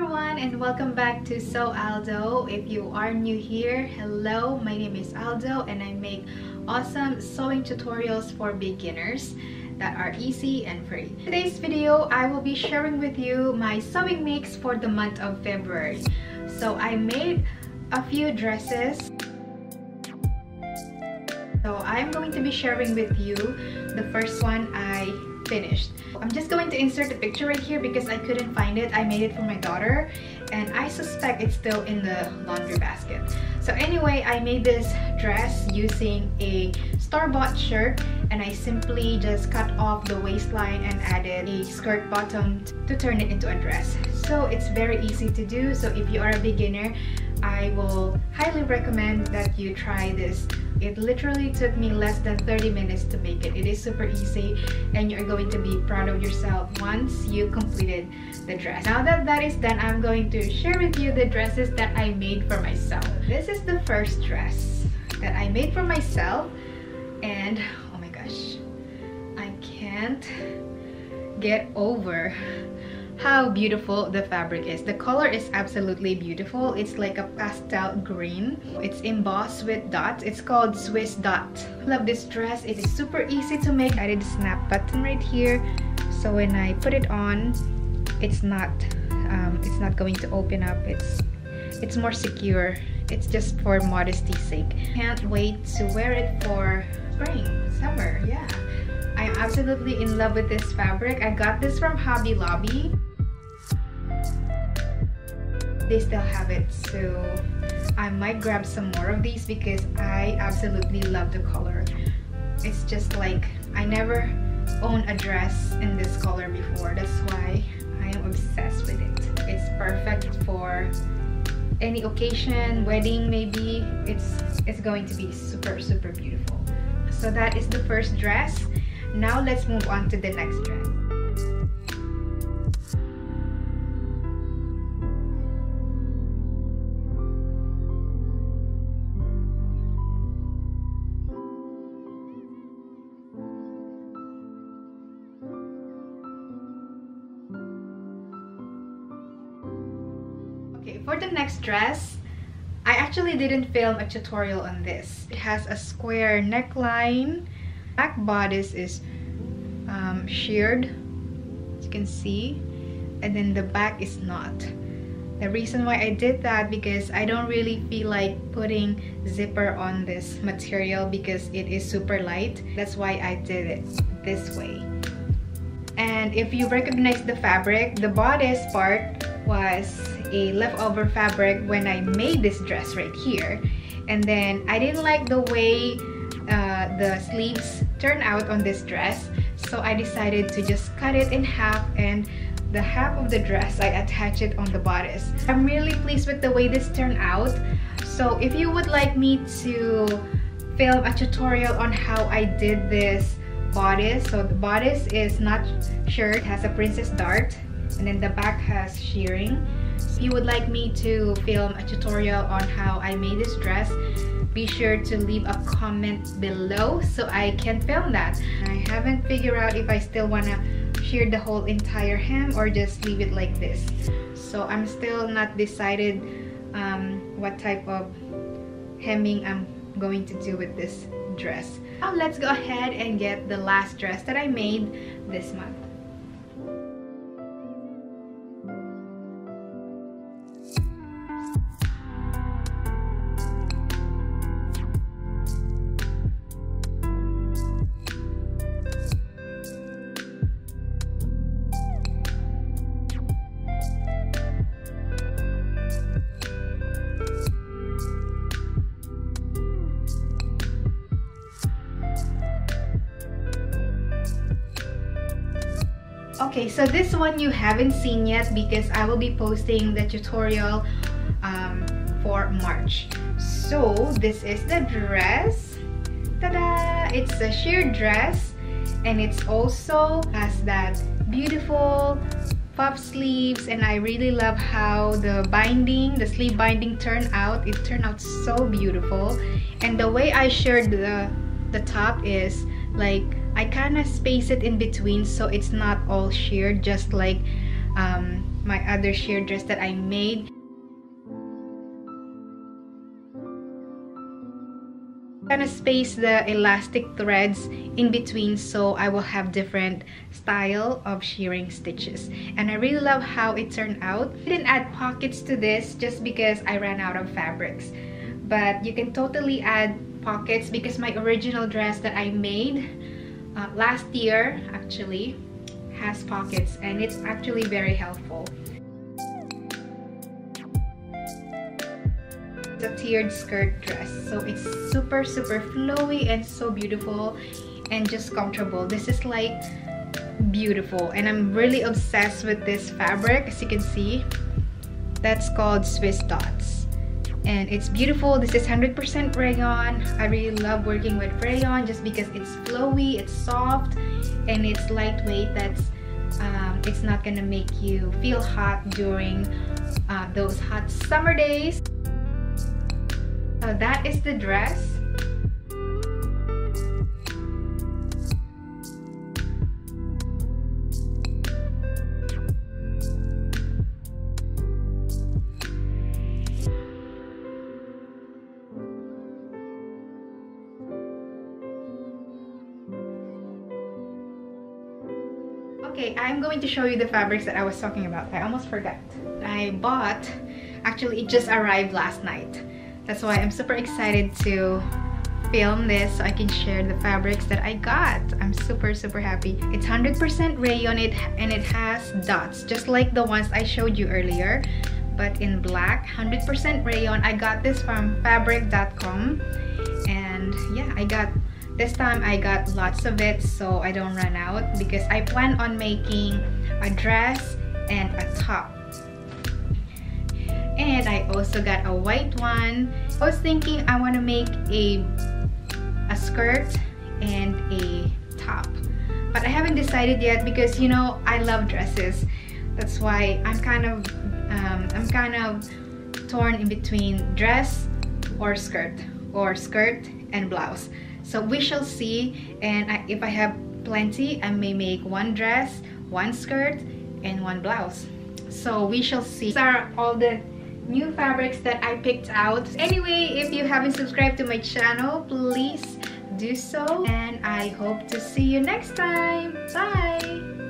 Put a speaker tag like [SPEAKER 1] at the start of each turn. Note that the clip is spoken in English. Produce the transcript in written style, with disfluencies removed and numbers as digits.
[SPEAKER 1] everyone, and welcome back to Sew Aldo. If you are new here, hello, my name is Aldo and I make awesome sewing tutorials for beginners that are easy and free. In today's video, I will be sharing with you my sewing mix for the month of February. So I made a few dresses. So I'm going to be sharing with you the first one I finished. I'm just going to insert the picture right here because I couldn't find it. I made it for my daughter and I suspect it's still in the laundry basket. So anyway, I made this dress using a store-bought shirt and I simply just cut off the waistline and added a skirt bottom to turn it into a dress. So it's very easy to do. So if you are a beginner, I will highly recommend that you try this. It literally took me less than 30 minutes to make it. It is super easy and you're going to be proud of yourself once you completed the dress. Now that that is done, I'm going to share with you the dresses that I made for myself. This is the first dress that I made for myself and oh my gosh, I can't get over how beautiful the fabric is. The color is absolutely beautiful. It's like a pastel green. It's embossed with dots. It's called Swiss dot. Love this dress. It is super easy to make. I did a snap button right here, so when I put it on, it's not going to open up. It's more secure. It's just for modesty's sake. Can't wait to wear it for spring, summer. Yeah, I'm absolutely in love with this fabric. I got this from Hobby Lobby. They still have it, so I might grab some more of these because I absolutely love the color. It's just like I never owned a dress in this color before. That's why I am obsessed with it. It's perfect for any occasion, wedding maybe. It's going to be super beautiful. So that is the first dress. Now let's move on to the next dress. Okay, for the next dress, I actually didn't film a tutorial on this. It has a square neckline. Back bodice is sheared, as you can see, and then the back is not. The reason why I did that because I don't really feel like putting zipper on this material because it is super light. That's why I did it this way. And if you recognize the fabric, the bodice part was a leftover fabric when I made this dress right here, and then I didn't like the way the sleeves turn out on this dress, so I decided to just cut it in half, and the half of the dress I attach it on the bodice. I'm really pleased with the way this turned out. So if you would like me to film a tutorial on how I did this bodice, so the bodice is not shirred, it has a princess dart, and then the back has shearing. If you would like me to film a tutorial on how I made this dress, be sure to leave a comment below so I can film that. I haven't figured out if I still want to shear the whole entire hem or just leave it like this. So I'm still not decided what type of hemming I'm going to do with this dress. Now let's go ahead and get the last dress that I made this month. Okay, so this one you haven't seen yet because I will be posting the tutorial for March. So this is the dress. Ta-da! It's a sheer dress and it's also has that beautiful puff sleeves, and I really love how the binding, the sleeve binding turned out. It turned out so beautiful, and the way I shirred the top is like I kind of space it in between so it's not all sheared, just like my other sheer dress that I made. Kind of space the elastic threads in between so I will have different style of shearing stitches, and I really love how it turned out. I didn't add pockets to this just because I ran out of fabrics, but you can totally add pockets because my original dress that I made last year actually has pockets, and it's actually very helpful. A tiered skirt dress, so it's super flowy and so beautiful and just comfortable. This is like beautiful, and I'm really obsessed with this fabric. As you can see, that's called Swiss Dots, and it's beautiful. This is 100% rayon. I really love working with rayon just because it's flowy, it's soft, and it's lightweight. It's not gonna make you feel hot during those hot summer days. So that is the dress. Okay, I'm going to show you the fabrics that I was talking about. I almost forgot. I bought, actually it just arrived last night. That's why I'm super excited to film this so I can share the fabrics that I got. I'm super happy. It's 100% rayon and it has dots just like the ones I showed you earlier, but in black. 100% rayon. I got this from fabric.com, and yeah, this time I got lots of it so I don't run out, because I plan on making a dress and a top. And I also got a white one. I was thinking I want to make a skirt and a top, but I haven't decided yet because, you know, I love dresses. That's why I'm kind of torn in between dress or skirt and blouse. So we shall see, and if I have plenty, I may make one dress, one skirt, and one blouse. So we shall see. These are all the new fabrics that I picked out. Anyway, if you haven't subscribed to my channel, please do so, and I hope to see you next time. Bye!